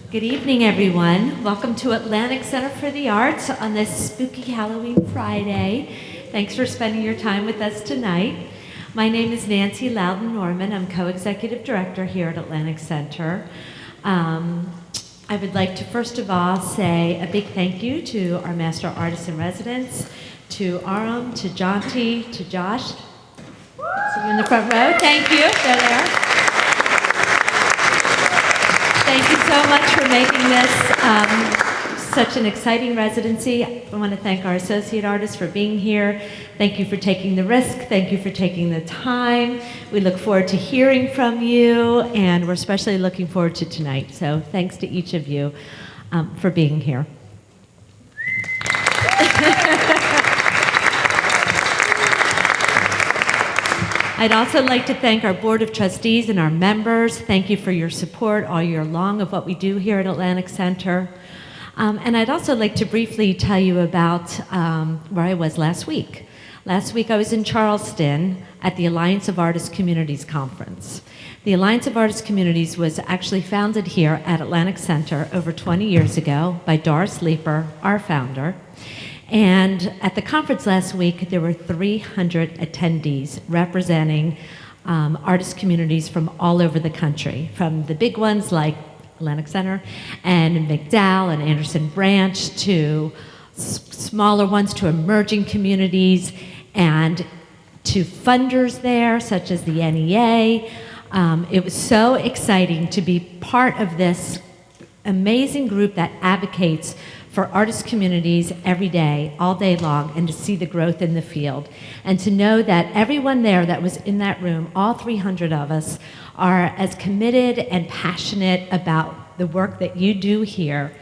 Good evening, everyone. Welcome to Atlantic Center for the Arts on this spooky Halloween Friday. Thanks for spending your time with us tonight. My name is Nancy Lowden Norman. I'm co-executive director here at Atlantic Center. I would like to first of all say a big thank you to our master artists in residence, to Aram, to Jonty, to Josh. See you in the front row. Thank you. They're there. Thank you so much for making this such an exciting residency. I want to thank our associate artists for being here. Thank you for taking the risk. Thank you for taking the time. We look forward to hearing from you, and we're especially looking forward to tonight. So thanks to each of you for being here. I'd also like to thank our Board of Trustees and our members. Thank you for your support all year long of what we do here at Atlantic Center. And I'd also like to briefly tell you about where I was last week. Last week I was in Charleston at the Alliance of Artists Communities Conference. The Alliance of Artists Communities was actually founded here at Atlantic Center over 20 years ago by Doris Leeper, our founder. And at the conference last week, there were 300 attendees representing artist communities from all over the country, from the big ones like Atlantic Center and McDowell and Anderson Branch to smaller ones to emerging communities and to funders there, such as the NEA. It was so exciting to be part of this amazing group that advocates for artist communities every day, all day long, and to see the growth in the field. And to know that everyone there that was in that room, all 300 of us, are as committed and passionate about the work that you do here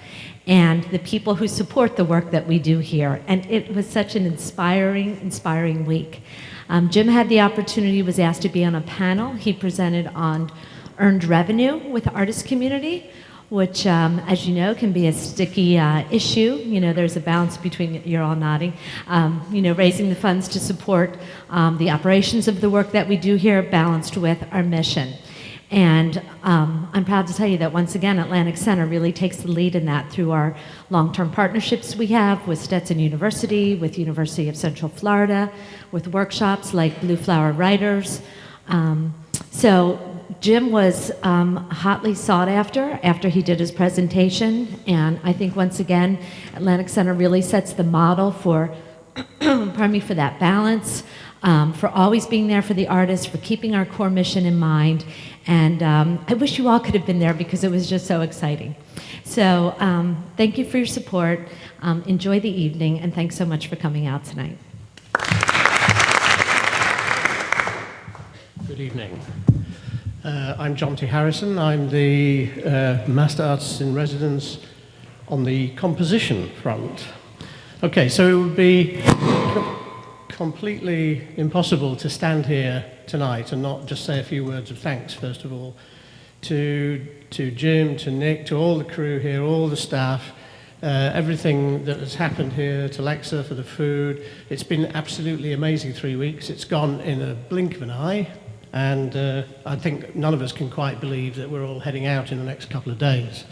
and the people who support the work that we do here. And it was such an inspiring week. Jim had the opportunity, was asked to be on a panel. He presented on earned revenue with the artist community, which, as you know, can be a sticky issue. You know, there's a balance between, you're all nodding, you know, raising the funds to support the operations of the work that we do here, balanced with our mission. And I'm proud to tell you that once again, Atlantic Center really takes the lead in that through our long-term partnerships we have with Stetson University, with University of Central Florida, with workshops like Blue Flower Writers. So Jim was hotly sought after he did his presentation, and I think once again, Atlantic Center really sets the model for, pardon me, for that balance, for always being there for the artists, for keeping our core mission in mind, and I wish you all could have been there because it was just so exciting. So thank you for your support, enjoy the evening, and thanks so much for coming out tonight. Good evening. I'm Jonty Harrison. I'm the Master Artist in Residence on the composition front. Okay, so it would be completely impossible to stand here tonight and not just say a few words of thanks, first of all, to Jim, to Nick, to all the crew here, all the staff, everything that has happened here, to Lexa for the food. It's been absolutely amazing 3 weeks. It's gone in a blink of an eye. And I think none of us can quite believe that we're all heading out in the next couple of days.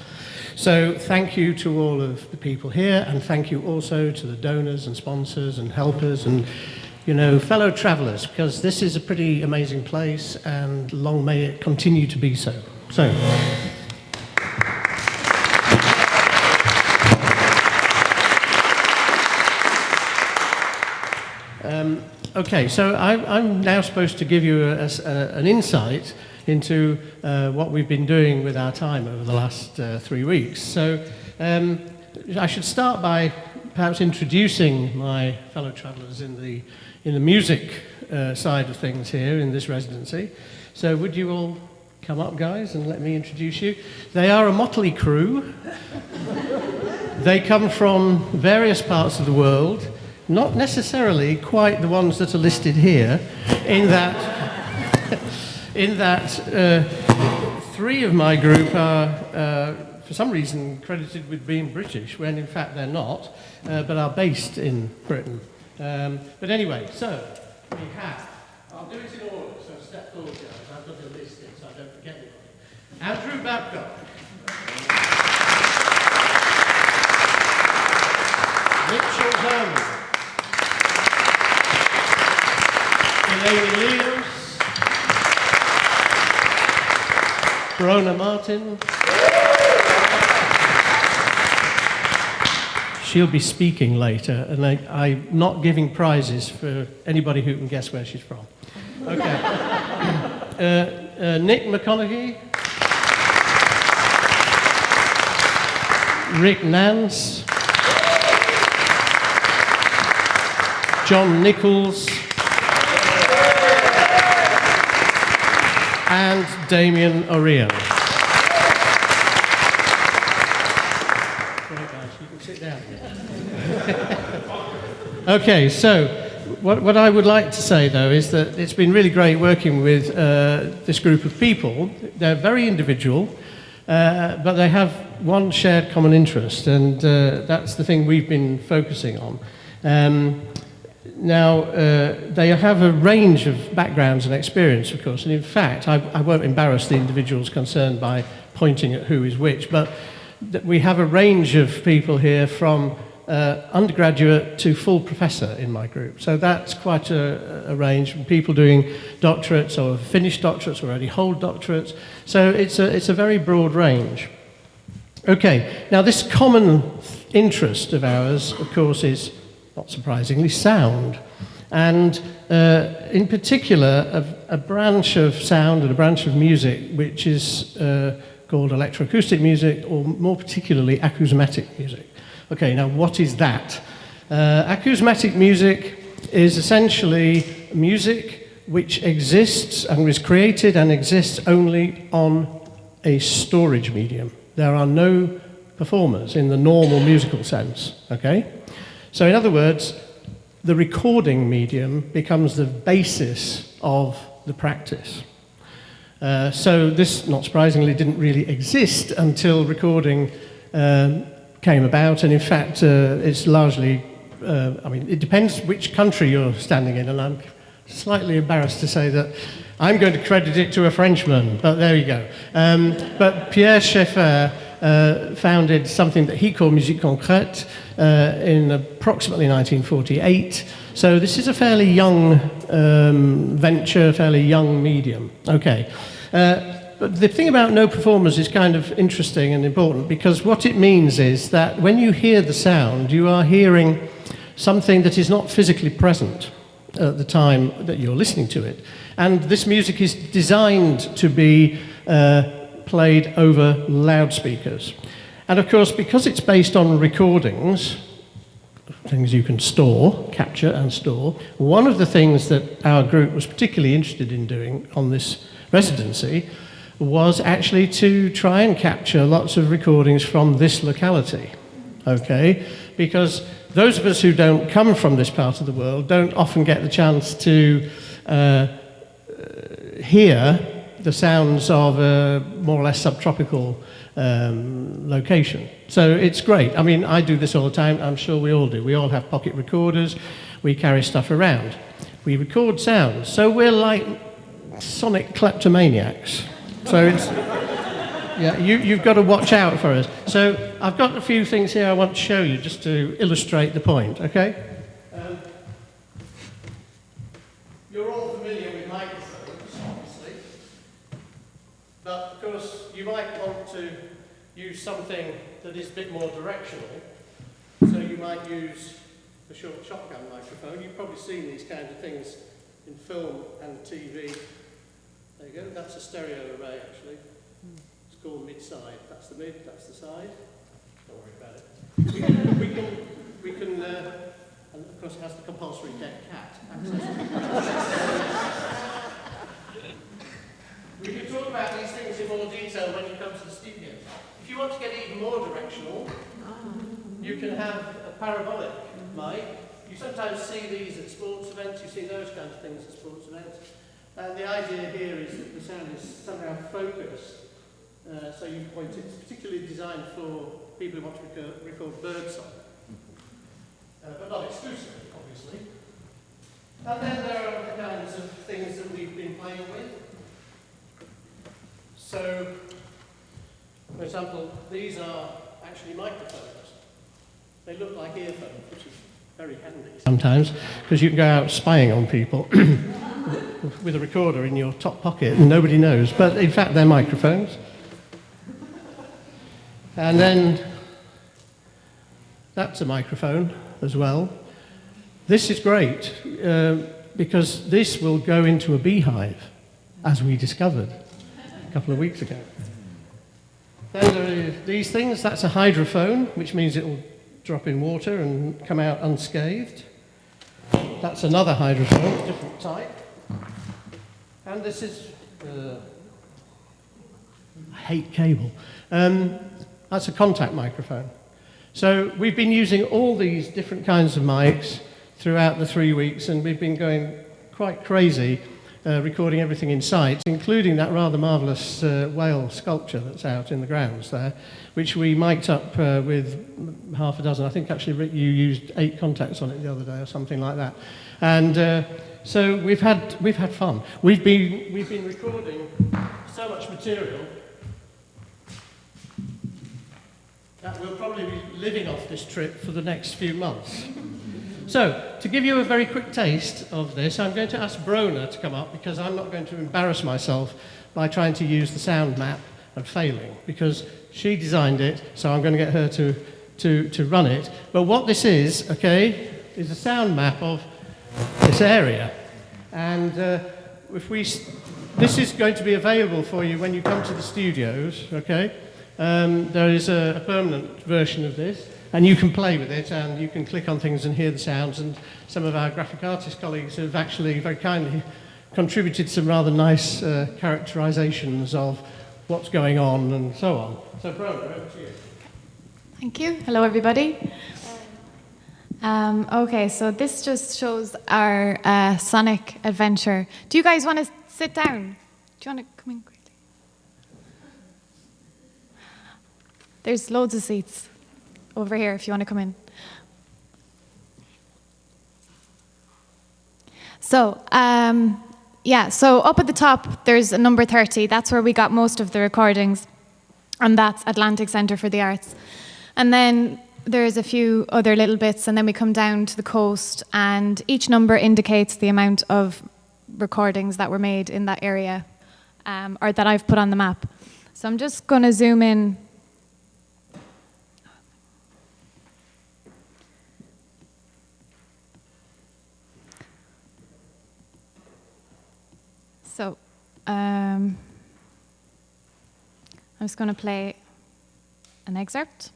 So thank you to all of the people here, and thank you also to the donors and sponsors and helpers and, you know, fellow travelers, because this is a pretty amazing place, and long may it continue to be so. Okay, so I'm now supposed to give you an insight into what we've been doing with our time over the last 3 weeks. So I should start by perhaps introducing my fellow travellers in the music side of things here in this residency. So would you all come up, guys, and let me introduce you? They are a motley crew. They come from various parts of the world. Not necessarily quite the ones that are listed here, in that three of my group are, for some reason, credited with being British, when in fact they're not, but are based in Britain. But anyway, so we have, I'll do it in order, so step forward, guys. I've got your list here, so I don't forget anybody. Andrew Babcock. Verona Martin. She'll be speaking later, and I'm not giving prizes for anybody who can guess where she's from. Okay. Nick McConaughey. Rick Nance. John Nichols. And Damien O'Riordan. You can sit down. Okay, so what I would like to say, though, is that it's been really great working with this group of people. They're very individual, but they have one shared common interest, and that's the thing we've been focusing on. Now, they have a range of backgrounds and experience, of course, and in fact, I won't embarrass the individuals concerned by pointing at who is which, but we have a range of people here from undergraduate to full professor in my group. So that's quite a range, from people doing doctorates or finished doctorates or already hold doctorates. So it's a very broad range. Okay, now this common interest of ours, of course, is, not surprisingly, sound. And in particular, a branch of sound and a branch of music which is called electroacoustic music, or more particularly acousmatic music. Okay, now what is that? Acousmatic music is essentially music which exists and was created and exists only on a storage medium. There are no performers in the normal musical sense, okay? So in other words, the recording medium becomes the basis of the practice. So this, not surprisingly, didn't really exist until recording came about, and in fact, it's largely, I mean, it depends which country you're standing in, and I'm slightly embarrassed to say that I'm going to credit it to a Frenchman, but there you go. But Pierre Schaeffer founded something that he called musique concrète in approximately 1948. So this is a fairly young venture, fairly young medium. Okay. But the thing about no performers is kind of interesting and important, because what it means is that when you hear the sound, you are hearing something that is not physically present at the time that you're listening to it. And this music is designed to be played over loudspeakers. And of course, because it's based on recordings, things you can store, capture and store, one of the things that our group was particularly interested in doing on this residency was actually to try and capture lots of recordings from this locality, okay? Because those of us who don't come from this part of the world don't often get the chance to hear the sounds of a more or less subtropical location. So it's great. I mean, I do this all the time. I'm sure we all do. We all have pocket recorders. We carry stuff around. We record sounds. So we're like sonic kleptomaniacs. So it's, yeah, you've got to watch out for us. So I've got a few things here I want to show you just to illustrate the point, okay? You're all familiar with microphones, obviously. But, of course, you might want to use something that is a bit more directional. So you might use a short shotgun microphone. You've probably seen these kind of things in film and TV. There you go, that's a stereo array actually. It's called mid-side. That's the mid, that's the side. Don't worry about it. We can and of course it has the compulsory dead cat access. We can talk about these things in more detail when you come to the studio. If you want to get even more directional, you can have a parabolic mic. You sometimes see these at sports events, you see those kinds of things at sports events. And the idea here is that the sound is somehow focused, so you point it. It's particularly designed for people who want to record birdsong, but not exclusively, obviously. And then there are other kinds of things that we've been playing with. So, for example, these are actually microphones. They look like earphones, which is very handy sometimes, because you can go out spying on people with a recorder in your top pocket and nobody knows. But in fact, they're microphones. And then that's a microphone as well. This is great because this will go into a beehive, as we discovered a couple of weeks ago. Then there are these things. That's a hydrophone, which means it will drop in water and come out unscathed. That's another hydrophone, different type. And this is, I hate cable. That's a contact microphone. So we've been using all these different kinds of mics throughout the 3 weeks, and we've been going quite crazy recording everything in sight, including that rather marvellous whale sculpture that's out in the grounds there, which we mic'd up with half a dozen. I think actually, Rick, you used 8 contacts on it the other day or something like that. And so we've had fun. We've been recording so much material that we'll probably be living off this trip for the next few months. So, to give you a very quick taste of this, I'm going to ask Brona to come up because I'm not going to embarrass myself by trying to use the sound map and failing, because she designed it, so I'm going to get her to run it. But what this is, okay, is a sound map of this area. And this is going to be available for you when you come to the studios, okay? There is a permanent version of this, and you can play with it, and you can click on things and hear the sounds, and some of our graphic artist colleagues have actually very kindly contributed some rather nice characterizations of what's going on and so on. So, Brona, over to you. Thank you. Hello, everybody. Okay, so this just shows our sonic adventure. Do you guys want to sit down? Do you want to come in quickly? There's loads of seats over here if you want to come in. So, so up at the top, there's a number 30. That's where we got most of the recordings, and that's Atlantic Centre for the Arts. And then there's a few other little bits, and then we come down to the coast, and each number indicates the amount of recordings that were made in that area, or that I've put on the map. So I'm just going to zoom in. So, I'm just going to play an excerpt.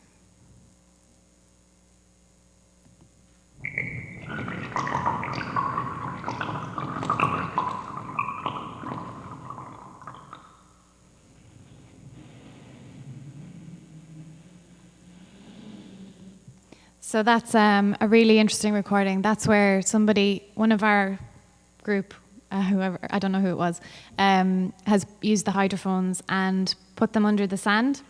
So that's a really interesting recording. That's where somebody, one of our group, whoever, I don't know who it was, has used the hydrophones and put them under the sand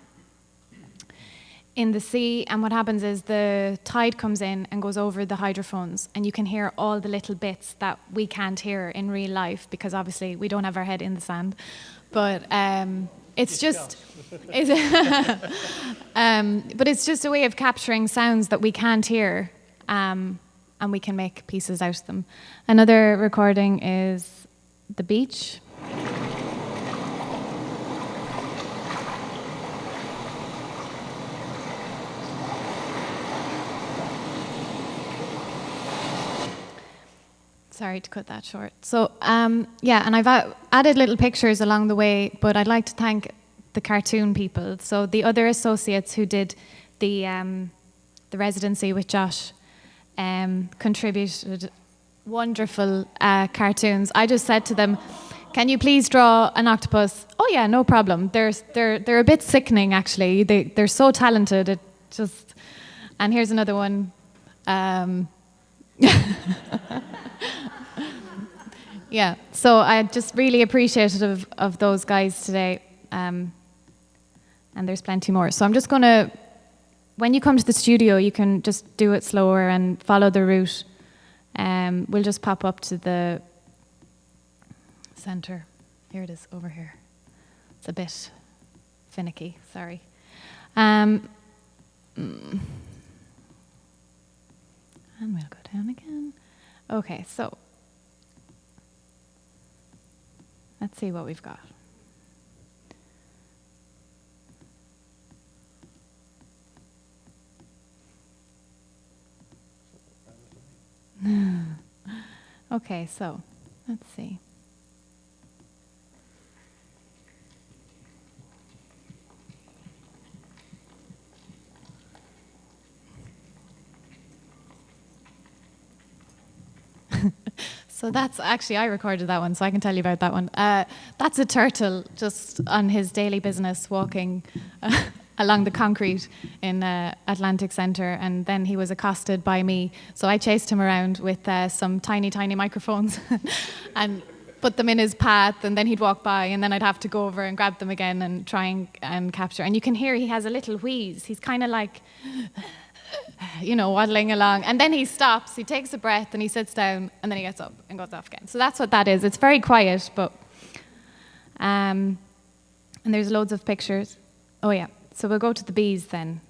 in the sea. And what happens is the tide comes in and goes over the hydrophones, and you can hear all the little bits that we can't hear in real life because obviously we don't have our head in the sand. But it's just, but it's just a way of capturing sounds that we can't hear. And we can make pieces out of them. Another recording is the beach. Sorry to cut that short. So, and I've added little pictures along the way, but I'd like to thank the cartoon people. So the other associates who did the residency with Josh contributed wonderful cartoons. I just said to them, "Can you please draw an octopus?" "Oh yeah, no problem." They're a bit sickening actually. They're so talented. It just, and here's another one. Yeah. So I just really appreciative of those guys today, and there's plenty more. So I'm just gonna. When you come to the studio, you can just do it slower and follow the route. We'll just pop up to the center. Here it is, over here. It's a bit finicky, sorry. And we'll go down again. Okay, so let's see what we've got. Okay, so let's see. So that's actually, I recorded that one, so I can tell you about that one. That's a turtle just on his daily business walking along the concrete in Atlantic Centre, and then he was accosted by me. So I chased him around with some tiny, tiny microphones and put them in his path, and then he'd walk by, and then I'd have to go over and grab them again and try and capture. And you can hear he has a little wheeze. He's kind of like... waddling along. And then he stops, he takes a breath, and he sits down, and then he gets up and goes off again. So that's what that is. It's very quiet, but... and there's loads of pictures. Oh, yeah. So we'll go to the bees then.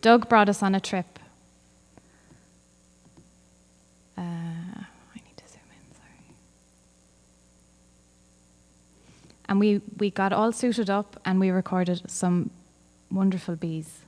Doug brought us on a trip. I need to zoom in, sorry. And we got all suited up, and we recorded some wonderful bees.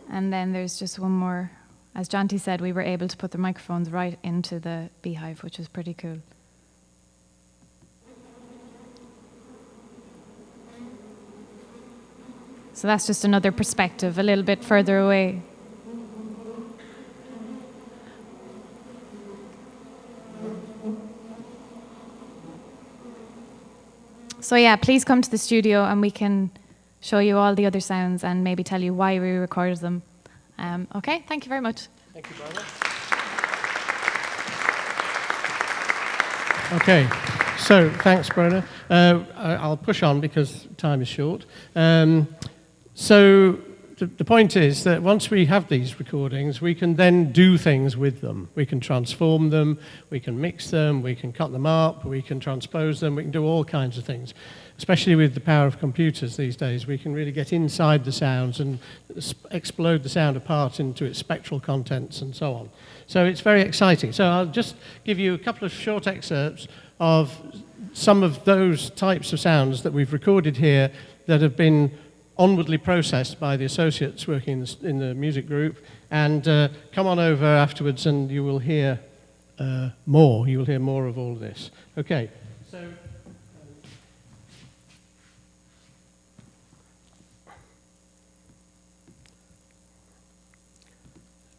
And then there's just one more. As Jonty said, we were able to put the microphones right into the beehive, which was pretty cool. So that's just another perspective, a little bit further away. So yeah, please come to the studio and we can show you all the other sounds and maybe tell you why we recorded them. Okay, thank you very much. Thank you, Barbara. Okay, so thanks, Brona. I'll push on because time is short. So the point is that once we have these recordings, we can then do things with them. We can transform them, we can mix them, we can cut them up, we can transpose them, we can do all kinds of things. Especially with the power of computers these days, we can really get inside the sounds and explode the sound apart into its spectral contents and so on. So it's very exciting. So I'll just give you a couple of short excerpts of some of those types of sounds that we've recorded here that have been onwardly processed by the associates working in the music group. And come on over afterwards and you will hear more. You will hear more of all of this. Okay.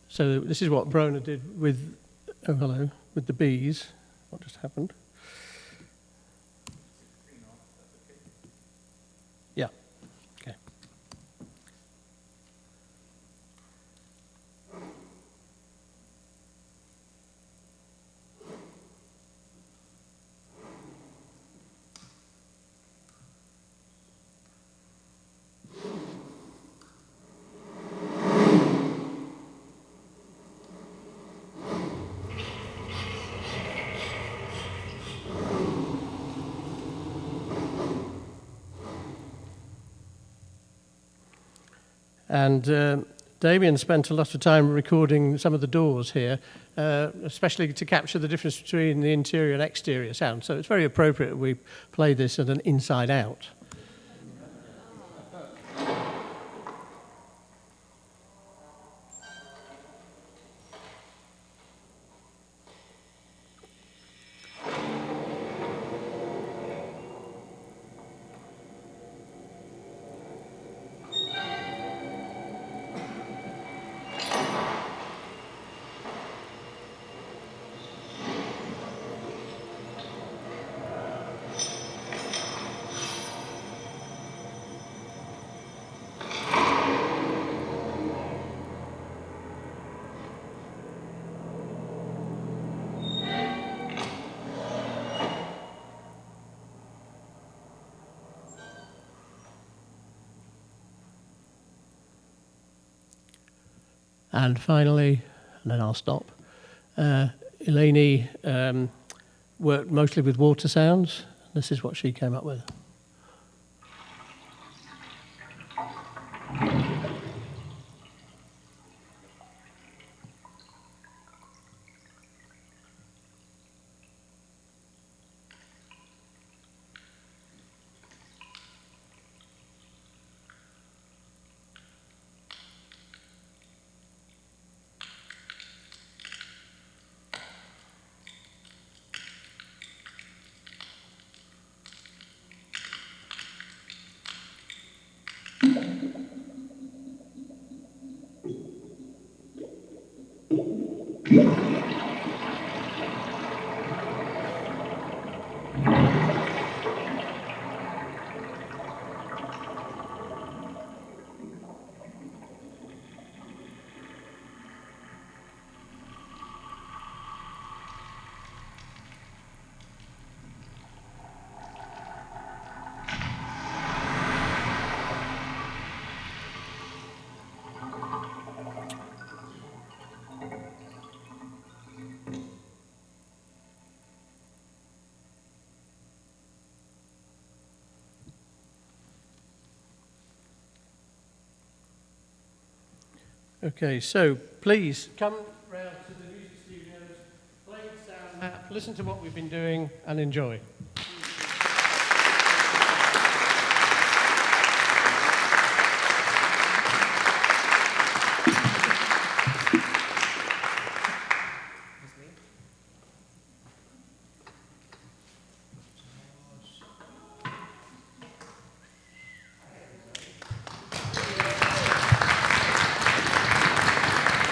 So this is what Brona did with, with the bees. What just happened? Yeah, okay. And Damien spent a lot of time recording some of the doors here, especially to capture the difference between the interior and exterior sound. So it's very appropriate we play this at an inside out. And finally, and then I'll stop, Eleni worked mostly with water sounds. This is what she came up with. Okay, so please come round to the music studios, play the sound map, listen to what we've been doing, and enjoy.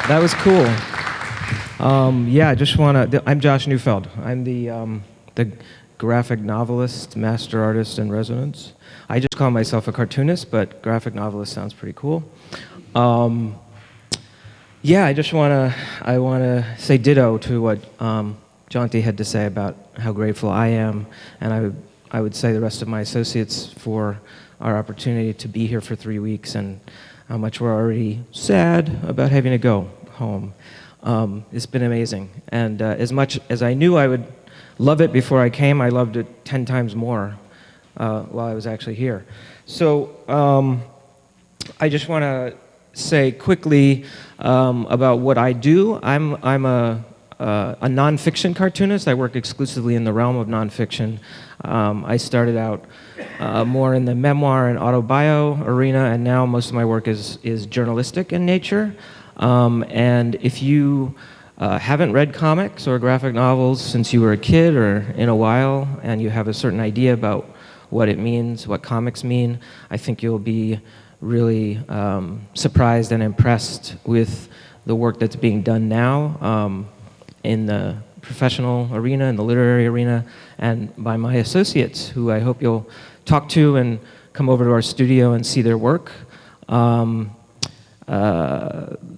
That was cool. Yeah, I just want to. I'm Josh Neufeld. I'm the graphic novelist, master artist in residence. I just call myself a cartoonist, but graphic novelist sounds pretty cool. Yeah, I want to say ditto to what Jonty had to say about how grateful I am, and I would say the rest of my associates for our opportunity to be here for 3 weeks, and how much we're already sad about having to go home. It's been amazing, and as much as I knew I would love it before I came, I loved it 10 times more while I was actually here. So I just want to say quickly about what I do. I'm a nonfiction cartoonist. I work exclusively in the realm of nonfiction. I started out more in the memoir and autobio arena, and now most of my work is journalistic in nature. And if you haven't read comics or graphic novels since you were a kid or in a while, and you have a certain idea about what it means, what comics mean, I think you'll be really surprised and impressed with the work that's being done now in the professional arena, in the literary arena, and by my associates, who I hope you'll talk to and come over to our studio and see their work.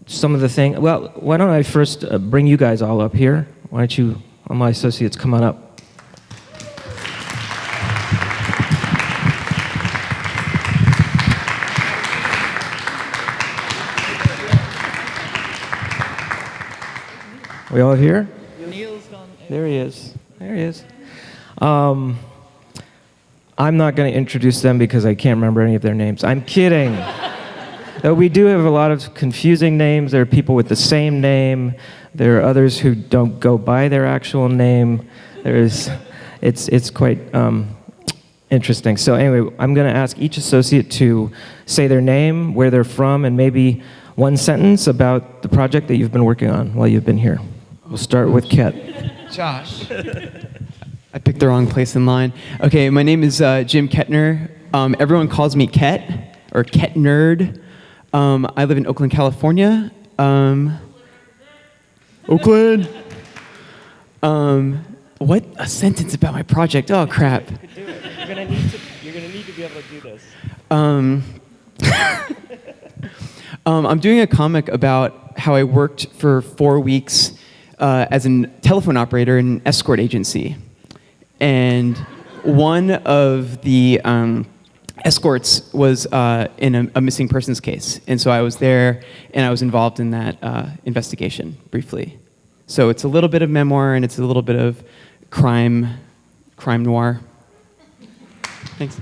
Some of the things, well, why don't I first bring you guys all up here? Why don't you, all my associates, come on up. We all here? Neil's gone. There he is. There he is. I'm not going to introduce them because I can't remember any of their names. I'm kidding. Though we do have a lot of confusing names. There are people with the same name. There are others who don't go by their actual name. It's quite interesting. So anyway, I'm going to ask each associate to say their name, where they're from, and maybe one sentence about the project that you've been working on while you've been here. We'll start with Ket. Josh. I picked the wrong place in line. Okay, my name is Jim Kettner. Everyone calls me Ket, or Ket Nerd. I live in Oakland, California. Oakland. What a sentence about my project. Oh, crap. You could do it. You're gonna need to be able to do this. I'm doing a comic about how I worked for 4 weeks as a telephone operator in an escort agency. And one of the escorts was in a missing persons case. And so I was there, and I was involved in that investigation, briefly. So it's a little bit of memoir, and it's a little bit of crime noir. Thanks.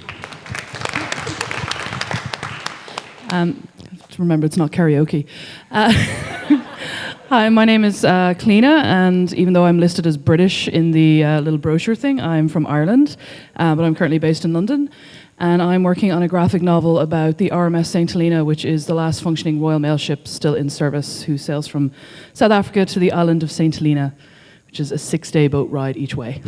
To remember it's not karaoke. Hi, my name is Cleena, and even though I'm listed as British in the little brochure thing, I'm from Ireland, but I'm currently based in London, and I'm working on a graphic novel about the RMS St. Helena, which is the last functioning Royal Mail ship still in service, who sails from South Africa to the island of St. Helena, which is a 6-day boat ride each way.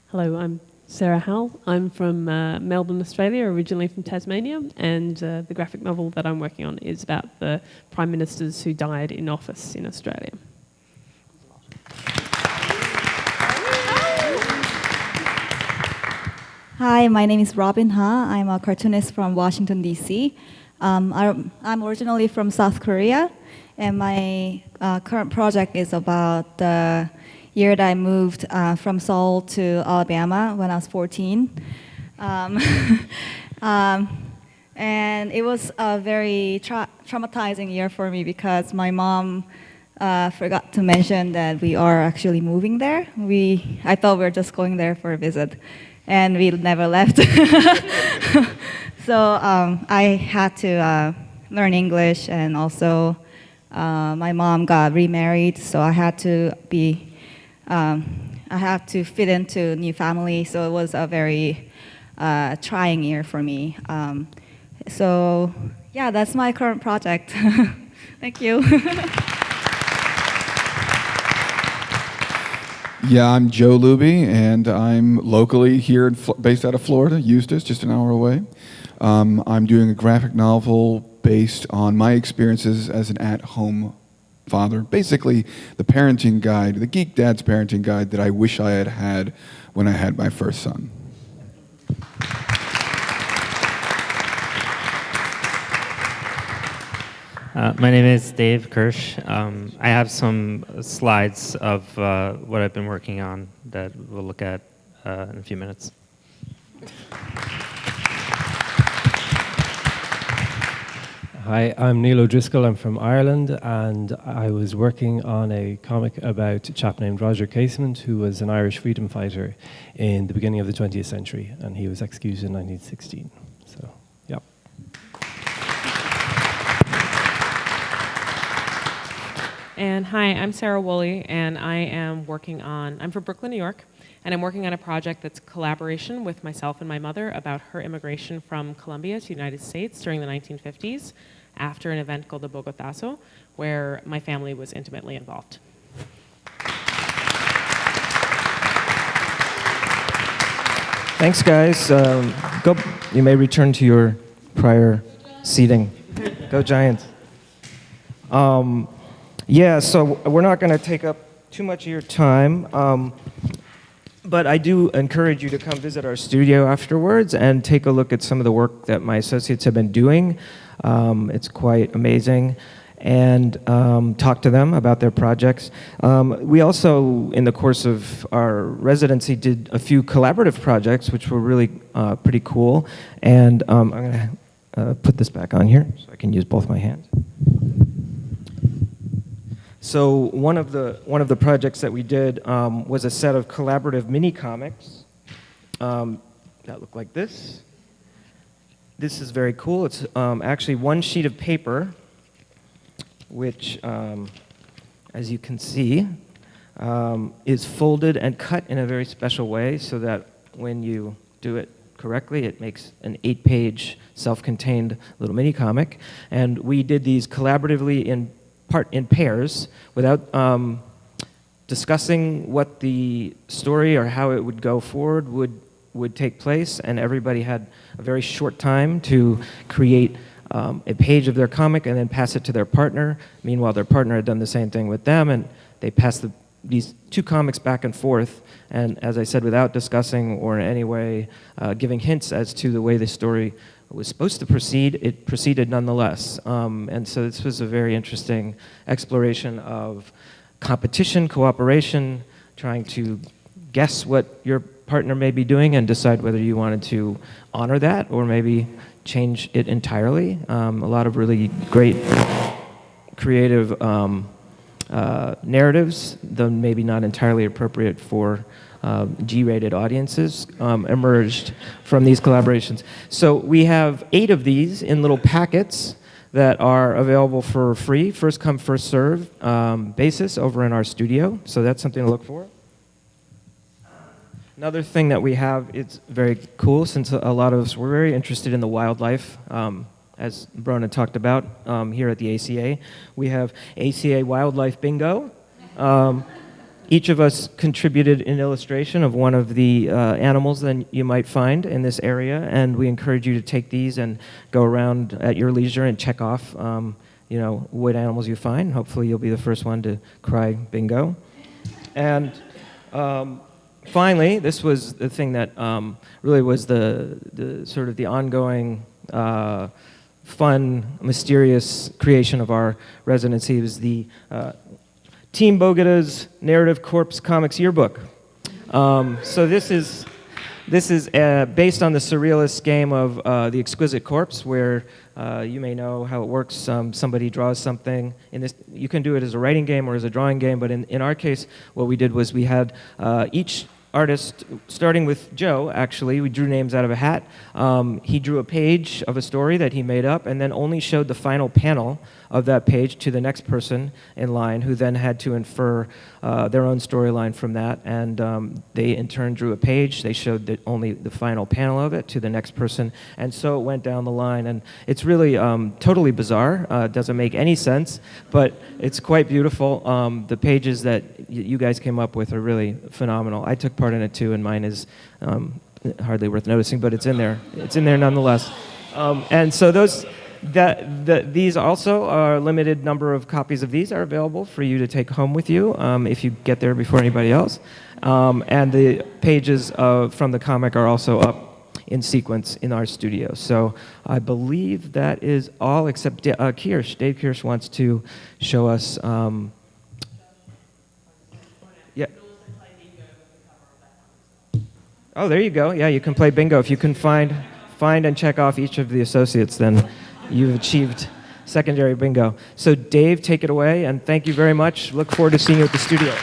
Hello, I'm Sarah Howell. I'm from Melbourne, Australia, originally from Tasmania, and the graphic novel that I'm working on is about the Prime Ministers who died in office in Australia. Hi, my name is Robin Ha. I'm a cartoonist from Washington, D.C. I'm originally from South Korea, and my current project is about the year that I moved from Seoul to Alabama when I was 14. And it was a very traumatizing year for me because my mom forgot to mention that we are actually moving there. I thought we were just going there for a visit. and we never left. So I had to learn English, and also my mom got remarried, so I had to fit into a new family. So it was a very trying year for me. So yeah, that's my current project. Thank you. Yeah, I'm Joe Luby, and I'm locally here, based out of Florida, Eustis, just an hour away. I'm doing a graphic novel based on my experiences as an at-home father. Basically, the parenting guide, the Geek Dad's parenting guide that I wish I had had when I had my first son. My name is Dave Kirsch. I have some slides of what I've been working on that we'll look at in a few minutes. Hi, I'm Neil O'Driscoll. I'm from Ireland, and I was working on a comic about a chap named Roger Casement, who was an Irish freedom fighter in the beginning of the 20th century, and he was executed in 1916. So, yeah. And hi, I'm Sarah Woolley, and I'm from Brooklyn, New York, and I'm working on a project that's a collaboration with myself and my mother about her immigration from Colombia to the United States during the 1950s after an event called the Bogotazo, where my family was intimately involved. Thanks, guys. You may return to your prior seating. Go Giants. Yeah, so we're not going to take up too much of your time, but I do encourage you to come visit our studio afterwards and take a look at some of the work that my associates have been doing. It's quite amazing. And talk to them about their projects. We also, in the course of our residency, did a few collaborative projects, which were really pretty cool. And I'm going to put this back on here so I can use both my hands. So one of the projects that we did was a set of collaborative mini comics that look like this. This is very cool. It's actually one sheet of paper, which, as you can see, is folded and cut in a very special way so that when you do it correctly, it makes an 8-page self-contained little mini comic. And we did these collaboratively in pairs without discussing what the story or how it would go forward would take place, and everybody had a very short time to create a page of their comic and then pass it to their partner. Meanwhile, their partner had done the same thing with them, and they passed these two comics back and forth, and as I said, without discussing or in any way giving hints as to the way the story was supposed to proceed, it proceeded nonetheless. And so this was a very interesting exploration of competition, cooperation, trying to guess what your partner may be doing and decide whether you wanted to honor that or maybe change it entirely. A lot of really great creative narratives, though maybe not entirely appropriate for G-rated audiences, emerged from these collaborations. So we have 8 of these in little packets that are available for free, first come, first serve basis over in our studio. So that's something to look for. Another thing that we have, it's very cool since a lot of us were very interested in the wildlife, as Brona talked about here at the ACA. We have ACA Wildlife Bingo. Each of us contributed an illustration of one of the animals that you might find in this area, and we encourage you to take these and go around at your leisure and check off what animals you find. Hopefully you'll be the first one to cry bingo. And finally, this was the thing that really was the sort of the ongoing fun, mysterious creation of our residency. It was the Team Bogota's Narrative Corpse Comics Yearbook. So this is based on the surrealist game of The Exquisite Corpse, where you may know how it works. Somebody draws something. You can do it as a writing game or as a drawing game, but in our case, what we did was we had each artists, starting with Joe, actually. We drew names out of a hat. He drew a page of a story that he made up and then only showed the final panel of that page to the next person in line, who then had to infer their own storyline from that. And they, in turn, drew a page. They showed only the final panel of it to the next person. And so it went down the line. And it's really totally bizarre. It doesn't make any sense, but it's quite beautiful. The pages that you guys came up with are really phenomenal. I took part in it too, and mine is hardly worth noticing, but it's in there. It's in there nonetheless. And so these also are a limited number of copies of these are available for you to take home with you if you get there before anybody else. And the pages from the comic are also up in sequence in our studio. So I believe that is all except Dave Kirsch wants to show us. Yeah. Oh, there you go. Yeah, you can play bingo. If you can find and check off each of the associates, then you've achieved secondary bingo. So Dave, take it away, and thank you very much. Look forward to seeing you at the studio.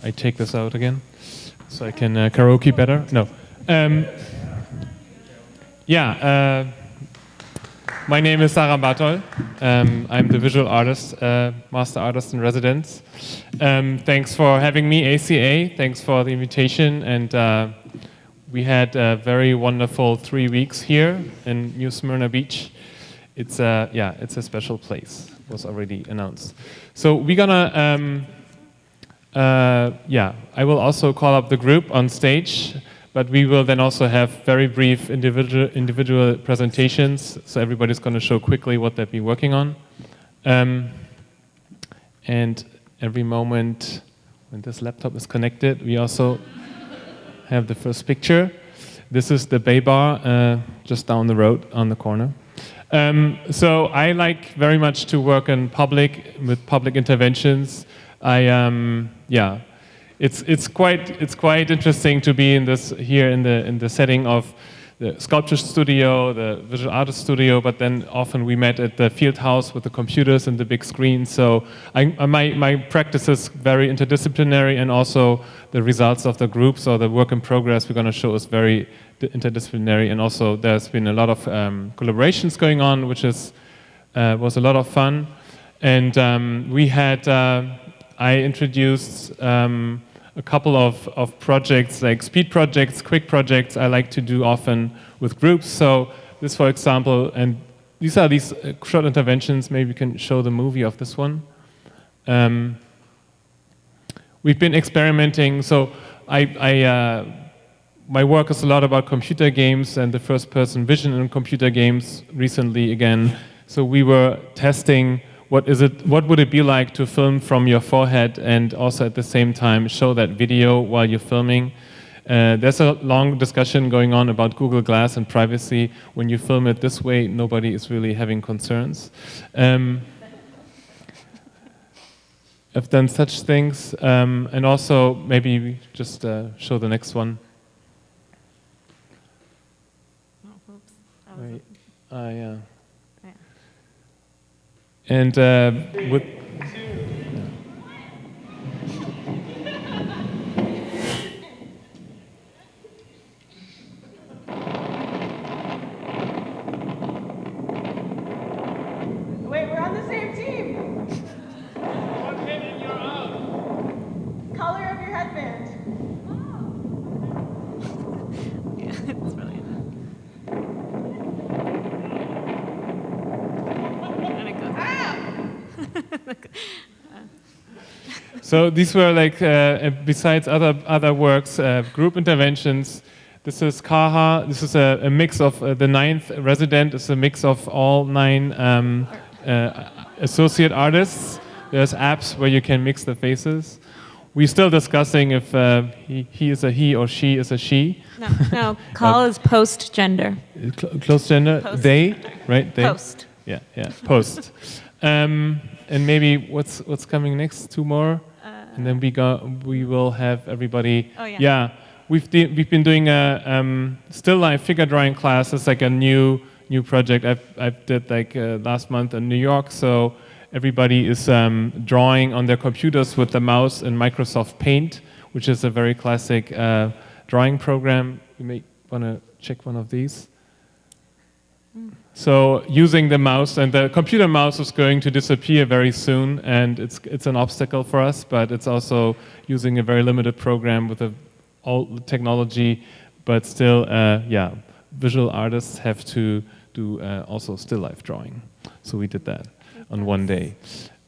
I take this out again so I can karaoke better. No. My name is Aram Bartholl. I'm the visual artist, master artist in residence. Thanks for having me, ACA. Thanks for the invitation. And we had a very wonderful 3 weeks here in New Smyrna Beach. It's a special place. It was already announced. So we're gonna. I will also call up the group on stage, but we will then also have very brief individual presentations, so everybody's going to show quickly what they've been working on. And every moment when this laptop is connected, we also have the first picture. This is the Bay Bar just down the road on the corner. So I like very much to work in public, with public interventions. It's quite interesting to be in this here in the setting of the sculpture studio, the visual artist studio, but then often we met at the field house with the computers and the big screen. So my practice is very interdisciplinary, and also the results of the groups or the work in progress we're going to show is very interdisciplinary, and also there's been a lot of collaborations going on, which was a lot of fun. And we had I introduced a couple of projects, like speed projects, quick projects I like to do often with groups. So this, for example, and these are these short interventions. Maybe we can show the movie of this one. We've been experimenting. So my work is a lot about computer games and the first-person vision in computer games recently again. So we were testing what would it be like to film from your forehead and also at the same time show that video while you're filming. There's a long discussion going on about Google Glass and privacy. When you film it this way, nobody is really having concerns. I've done such things. And also, maybe we just show the next one. Wait. Yeah. And with Wait, we're on the same team. what pin in your arm? Color of your headband. Yeah, it's brilliant. So these were like, besides other works, group interventions. This is Kaha. This is a mix of the 9th resident. It's a mix of all 9 associate artists. There's apps where you can mix the faces. We're still discussing if he is a he or she is a she. No, call is post-gender. Close gender. Post. They, right? They. Post. Yeah, post. And maybe what's coming next? 2 more, and then we will have everybody. Oh yeah. Yeah, we've been doing a still life figure drawing class. It's like a new project I did like last month in New York. So everybody is drawing on their computers with the mouse in Microsoft Paint, which is a very classic drawing program. You may want to check one of these. So using the mouse, and the computer mouse is going to disappear very soon, and it's an obstacle for us, but it's also using a very limited program with old technology, but still, visual artists have to do also still life drawing. So we did that on one day.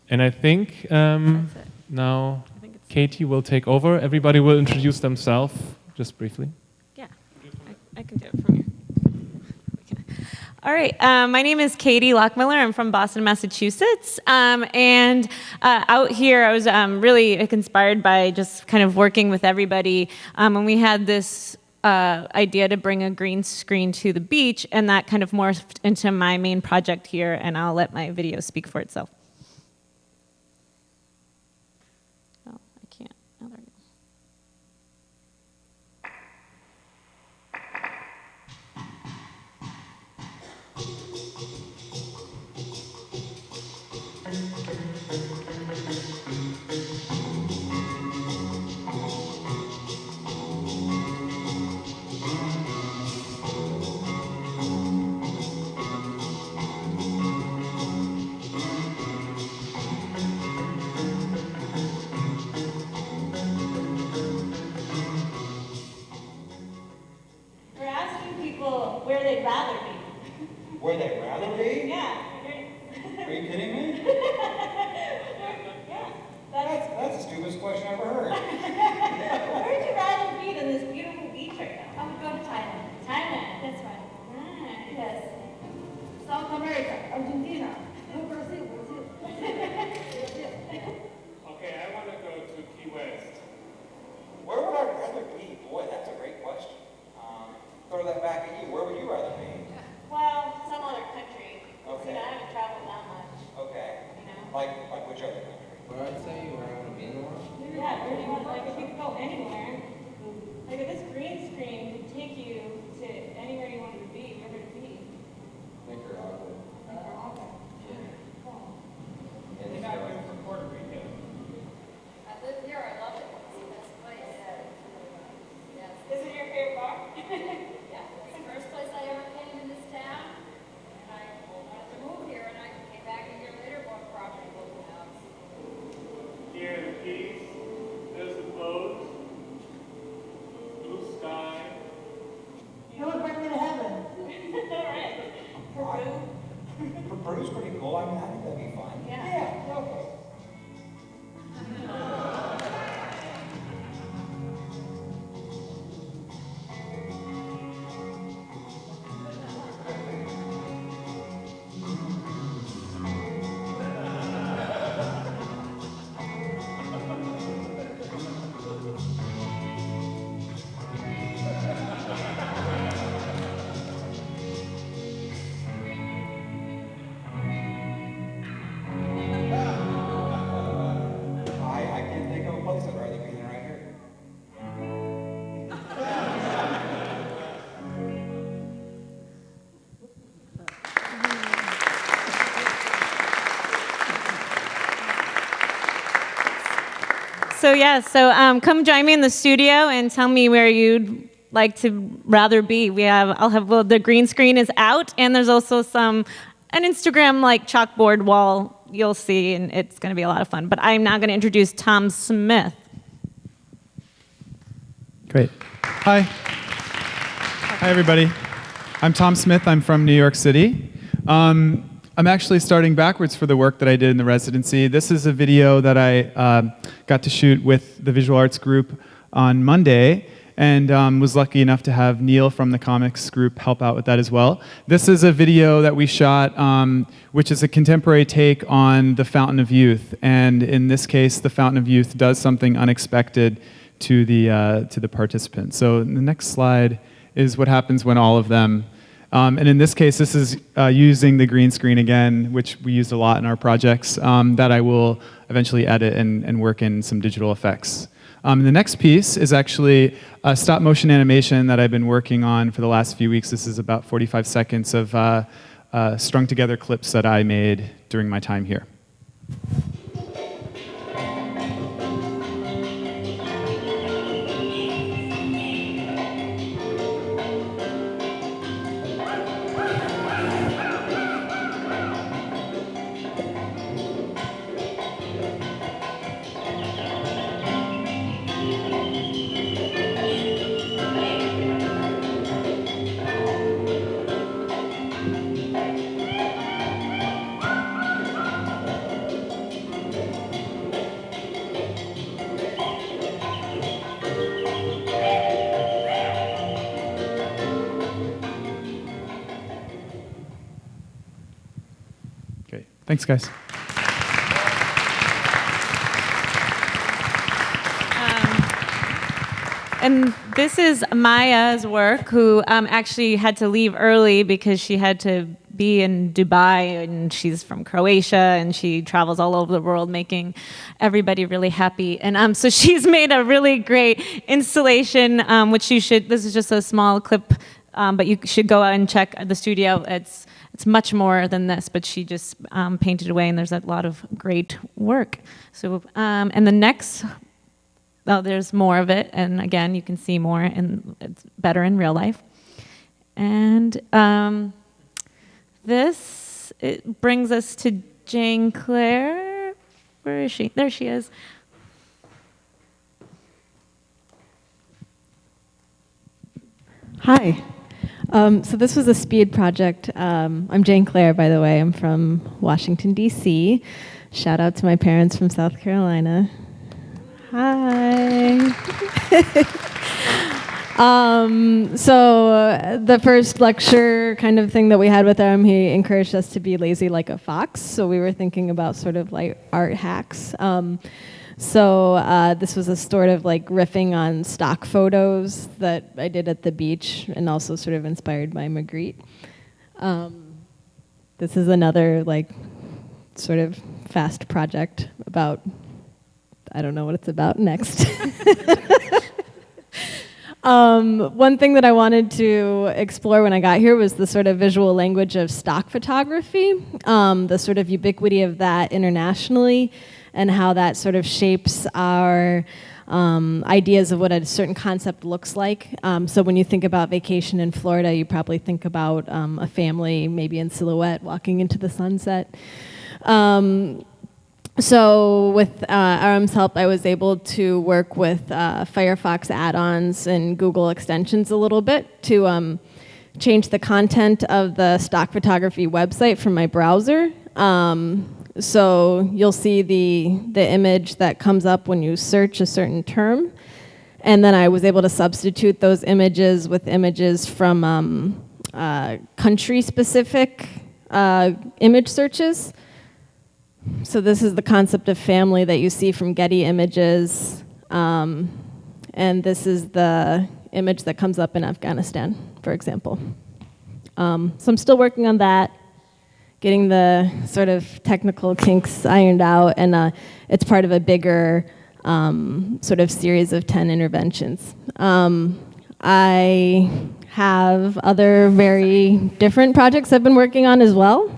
And I think now Katie will take over. Everybody will introduce themselves, just briefly. Yeah, I can do it from here. All right, my name is Katie Lockmiller. I'm from Boston, Massachusetts. And out here, I was really inspired by just kind of working with everybody. And we had this idea to bring a green screen to the beach, and that kind of morphed into my main project here, and I'll let my video speak for itself. Oh, I can't. Oh, there we go. We're asking people where they'd rather be. Where they'd rather be? Yeah. Are you kidding me? Yeah. That's the stupidest question I've ever heard. Where would you rather be than this beautiful beach right now? I would go to Thailand. Thailand, that's right. Yes. South America, Argentina. Brazil. Okay, I want to go to Key West. Where would I rather be? Boy, that's a great question. Throw that back at you. Where would you rather be? Well, some other country. Okay. You know, I haven't traveled that much. Okay. You know? Like which other country? Where I'd say where I want to be in the world? Yeah, where do you want, like, if you could go anywhere, like, if this green screen could take you to anywhere you wanted to be, where would it be? Nicaragua. Nicaragua. Yeah. Peru's pretty cool. I mean, I think that'd be fun. Yeah, okay. I can't think of a place I'd rather be than right here. So come join me in the studio and tell me where you'd like to rather be. The green screen is out, and there's also an Instagram like chalkboard wall you'll see, and it's going to be a lot of fun. But I'm now going to introduce Tom Smith. Great. Hi. Hi, everybody. I'm Tom Smith. I'm from New York City. I'm actually starting backwards for the work that I did in the residency. This is a video that I got to shoot with the visual arts group on Monday, and was lucky enough to have Neil from the comics group help out with that as well. This is a video that we shot, which is a contemporary take on the Fountain of Youth, and in this case, the Fountain of Youth does something unexpected to the participants. So the next slide is what happens when all of them. And in this case, this is using the green screen again, which we used a lot in our projects, that I will eventually edit and work in some digital effects. The next piece is actually a stop motion animation that I've been working on for the last few weeks. This is about 45 seconds of strung together clips that I made during my time here. Thanks, guys. And this is Maya's work, who actually had to leave early because she had to be in Dubai, and she's from Croatia, and she travels all over the world making everybody really happy. And so she's made a really great installation, which you should, this is just a small clip, but you should go out and check the studio. It's much more than this, but she just painted away, and there's a lot of great work. So, and the next, there's more of it, and again, you can see more, and it's better in real life. And it brings us to Jane Claire. Where is she? There she is. Hi. So this was a speed project. I'm Jane Claire, by the way. I'm from Washington, D.C. Shout out to my parents from South Carolina. Hi. So the first lecture kind of thing that we had with him, he encouraged us to be lazy like a fox. So we were thinking about sort of like art hacks. So this was a sort of like riffing on stock photos that I did at the beach, and also sort of inspired by Magritte. This is another like sort of fast project about, I don't know what it's about next. One thing that I wanted to explore when I got here was the sort of visual language of stock photography, the sort of ubiquity of that internationally, and how that sort of shapes our ideas of what a certain concept looks like. So when you think about vacation in Florida, you probably think about a family, maybe in silhouette, walking into the sunset. So with Aram's help, I was able to work with Firefox add-ons and Google extensions a little bit to changed the content of the stock photography website from my browser. So you'll see the image that comes up when you search a certain term. And then I was able to substitute those images with images from country-specific image searches. So this is the concept of family that you see from Getty Images. And this is the image that comes up in Afghanistan, for example. So I'm still working on that, getting the sort of technical kinks ironed out, and it's part of a bigger sort of series of 10 interventions. I have other very different projects I've been working on as well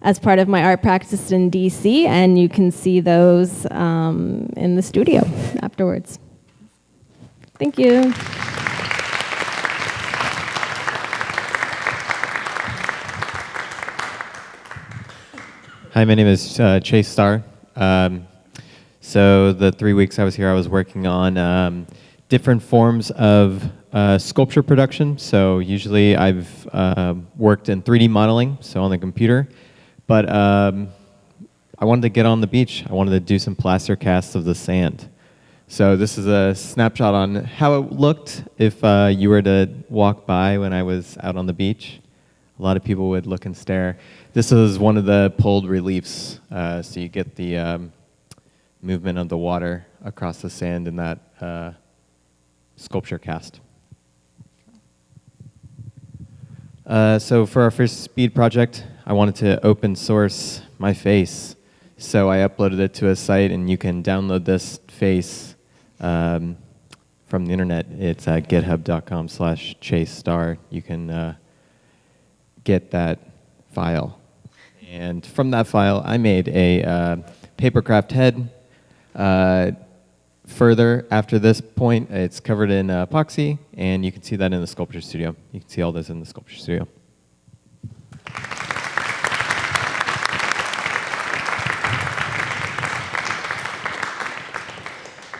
as part of my art practice in DC, and you can see those in the studio afterwards. Thank you. Hi, my name is Chase Starr. So the 3 weeks I was here, I was working on different forms of sculpture production. So usually I've worked in 3D modeling, so on the computer. But I wanted to get on the beach. I wanted to do some plaster casts of the sand. So this is a snapshot on how it looked if you were to walk by when I was out on the beach. A lot of people would look and stare. This is one of the pulled reliefs, so you get the movement of the water across the sand in that sculpture cast. So for our first speed project, I wanted to open source my face. So I uploaded it to a site, and you can download this face from the internet. It's at github.com/chasestar. You can get that file. And from that file, I made a papercraft head. Further, after this point, it's covered in epoxy, and you can see that in the sculpture studio. You can see all this in the sculpture studio.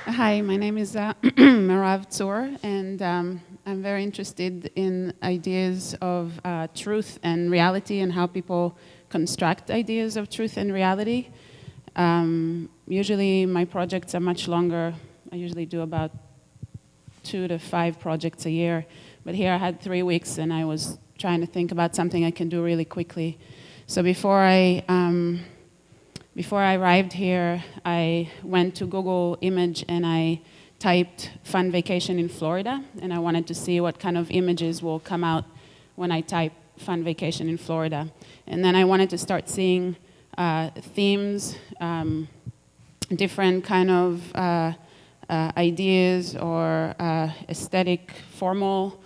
Hi, my name is Merav Tzor, and I'm very interested in ideas of truth and reality and how people construct ideas of truth and reality. Usually my projects are much longer. I usually do about 2 to 5 projects a year. But here I had 3 weeks, and I was trying to think about something I can do really quickly. So before I arrived here, I went to Google Image and I typed fun vacation in Florida, and I wanted to see what kind of images will come out when I type fun vacation in Florida. And then I wanted to start seeing themes, different kind of ideas or aesthetic, formal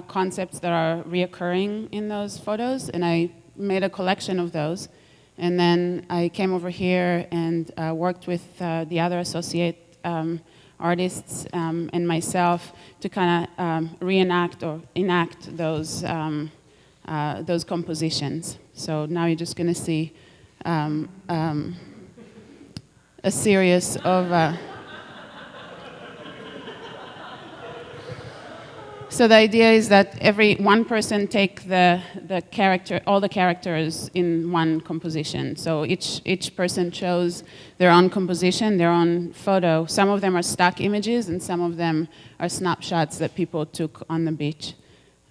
concepts that are reoccurring in those photos, and I made a collection of those. And then I came over here and worked with the other associate artists and myself to kind of reenact or enact those compositions. So now you're just going to see a series of... So the idea is that one person take the character, all the characters in one composition. So each person chose their own composition, their own photo. Some of them are stock images, and some of them are snapshots that people took on the beach.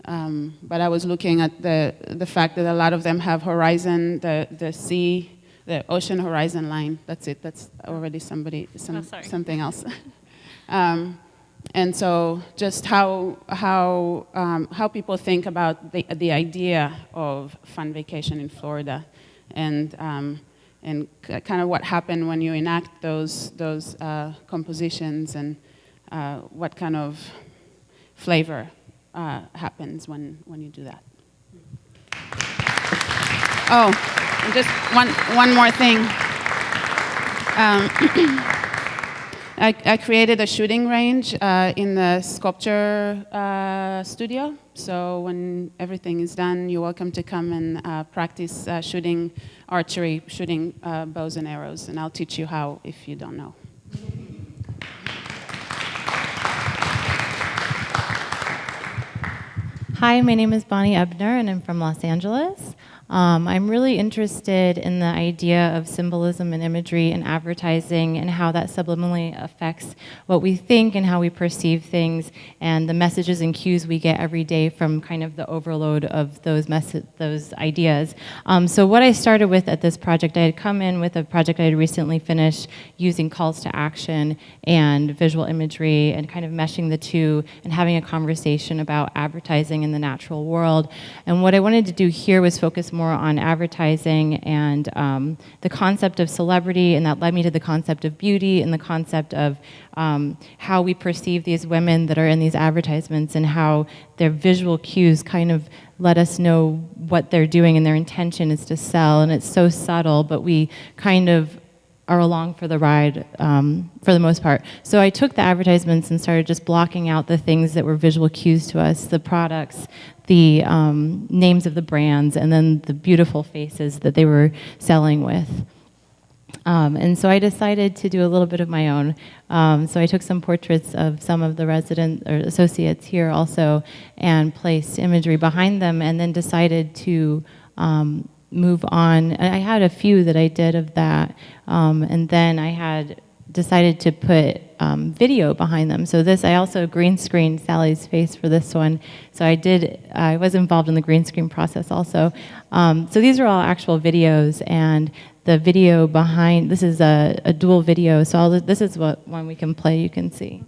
But I was looking at the fact that a lot of them have horizon, the sea, the ocean horizon line. That's it. That's already something else. And so just how people think about the idea of fun vacation in Florida, and kind of what happened when you enact those compositions, and what kind of flavor happens when you do that. Oh, and just one more thing. I created a shooting range in the sculpture studio. So when everything is done, you're welcome to come and practice shooting archery, shooting bows and arrows. And I'll teach you how if you don't know. Hi, my name is Bonnie Ebner, and I'm from Los Angeles. I'm really interested in the idea of symbolism and imagery in advertising and how that subliminally affects what we think and how we perceive things and the messages and cues we get every day from kind of the overload of those ideas. So what I started with at this project, I had come in with a project I had recently finished using calls to action and visual imagery and kind of meshing the two and having a conversation about advertising in the natural world. And what I wanted to do here was focus more on advertising and the concept of celebrity, and that led me to the concept of beauty and the concept of how we perceive these women that are in these advertisements and how their visual cues kind of let us know what they're doing and their intention is to sell. And it's so subtle, but we kind of are along for the ride for the most part. So I took the advertisements and started just blocking out the things that were visual cues to us, the products, the names of the brands, and then the beautiful faces that they were selling with. And so I decided to do a little bit of my own. So I took some portraits of some of the resident or associates here also and placed imagery behind them, and then decided to move on. And I had a few that I did of that, and then I had decided to put video behind them. So this, I also green screened Sally's face for this one. So I was involved in the green screen process also. So these are all actual videos, and the video behind, this is a dual video. So this is what one we can play, you can see.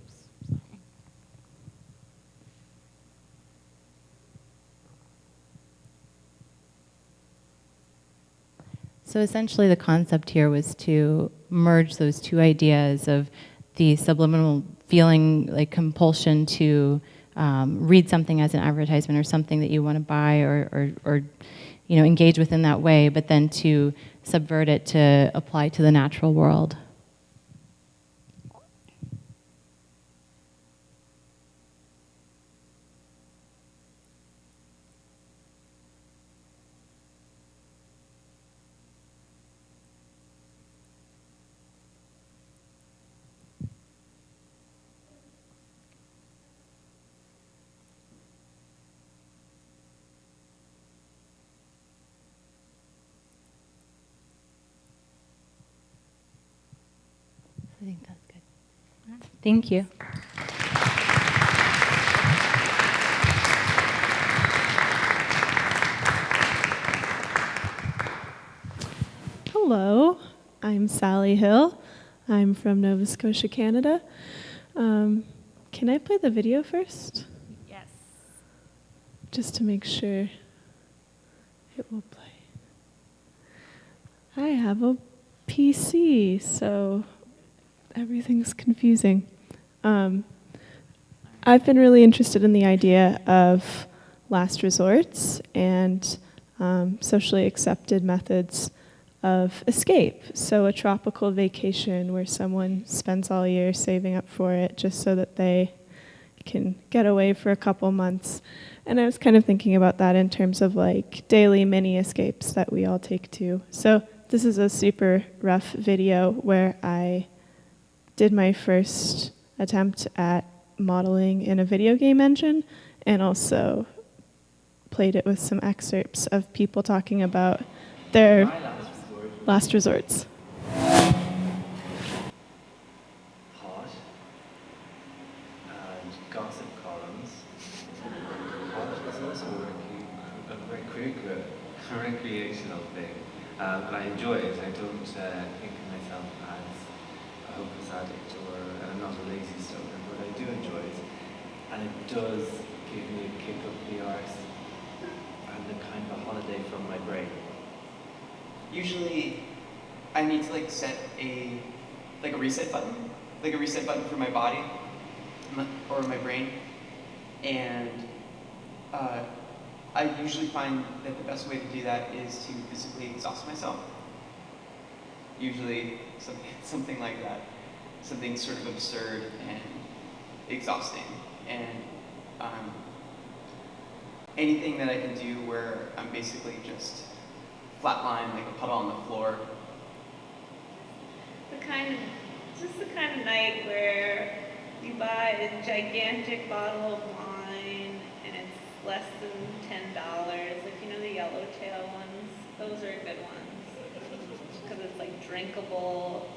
So essentially the concept here was to merge those two ideas of the subliminal feeling, like compulsion to read something as an advertisement or something that you want to buy or engage with in that way, but then to subvert it to apply to the natural world. I think that's good. Thank you. Hello, I'm Sally Hill. I'm from Nova Scotia, Canada. Can I play the video first? Yes. Just to make sure it will play. I have a PC, so everything's confusing. I've been really interested in the idea of last resorts and socially accepted methods of escape. So a tropical vacation where someone spends all year saving up for it just so that they can get away for a couple months. And I was kind of thinking about that in terms of like daily mini escapes that we all take to. So this is a super rough video where I did my first attempt at modeling in a video game engine and also played it with some excerpts of people talking about their last resorts. Hot and gossip columns. Hot is also a very recreational thing, and I enjoy it. I don't think of myself as a hopeless addict, and I'm not a lazy stoner, but I do enjoy it, and it does give me a kick up the arse and a kind of a holiday from my brain. Usually, I need to like set a reset button for my body or my brain, and I usually find that the best way to do that is to physically exhaust myself. Usually, something like that, something sort of absurd and exhausting, and anything that I can do where I'm basically just flatline like a puddle on the floor. Just the kind of night where you buy a gigantic bottle of wine and it's less than $10. Like, you know, the yellowtail ones, those are good ones. Because it's like drinkable,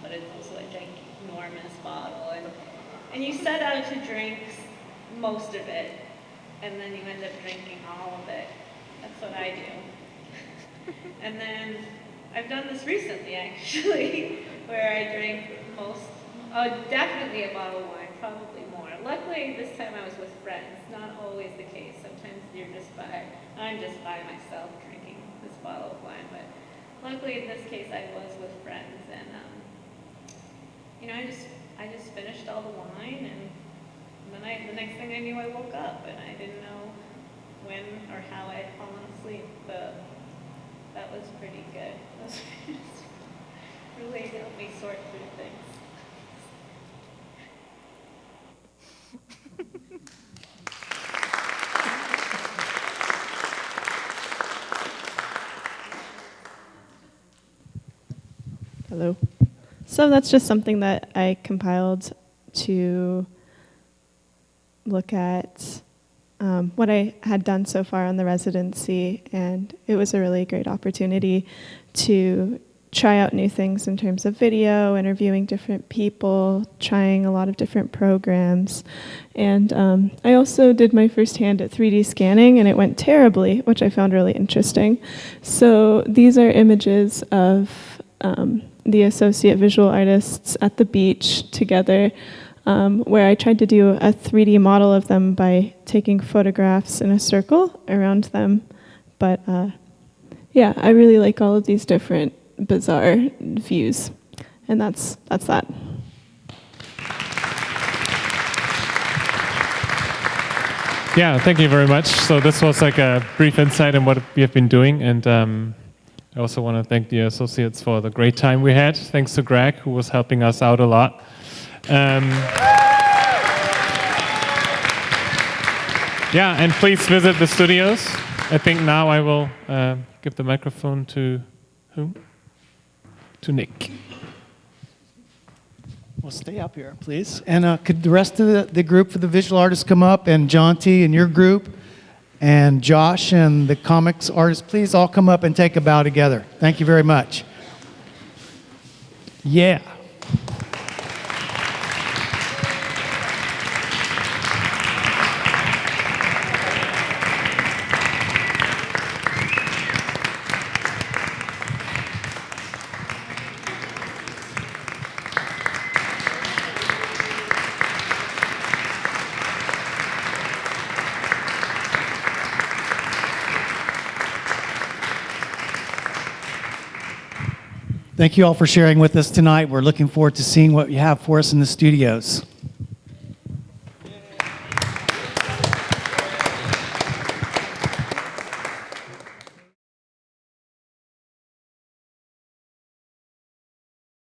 but it's also a ginormous bottle. And you set out to drink most of it, and then you end up drinking all of it. That's what I do. And then I've done this recently, actually, where I drank definitely a bottle of wine, probably more. Luckily, this time I was with friends. Not always the case. Sometimes I'm just by myself drinking this bottle of wine. But luckily, in this case, I was with friends, and you know, I just finished all the wine, and then the next thing I knew, I woke up, and I didn't know when or how I had fallen asleep. But that was pretty good. That was really helped me sort through things. Hello. So that's just something that I compiled to look at what I had done so far on the residency, and it was a really great opportunity to try out new things in terms of video, interviewing different people, trying a lot of different programs. And I also did my first hand at 3D scanning, and it went terribly, which I found really interesting. So these are images of the associate visual artists at the beach together, where I tried to do a 3D model of them by taking photographs in a circle around them. But yeah, I really like all of these different bizarre views, and that's that. Yeah, thank you very much. So this was like a brief insight on what we have been doing, and I also want to thank the associates for the great time we had. Thanks to Greg, who was helping us out a lot. Yeah, and please visit the studios. I think now I will give the microphone to whom? To Nick. Well, stay up here, please. And could the rest of the group for the visual artists come up, and Jonty and your group, and Josh and the comics artists, please all come up and take a bow together. Thank you very much. Yeah. Thank you all for sharing with us tonight. We're looking forward to seeing what you have for us in the studios.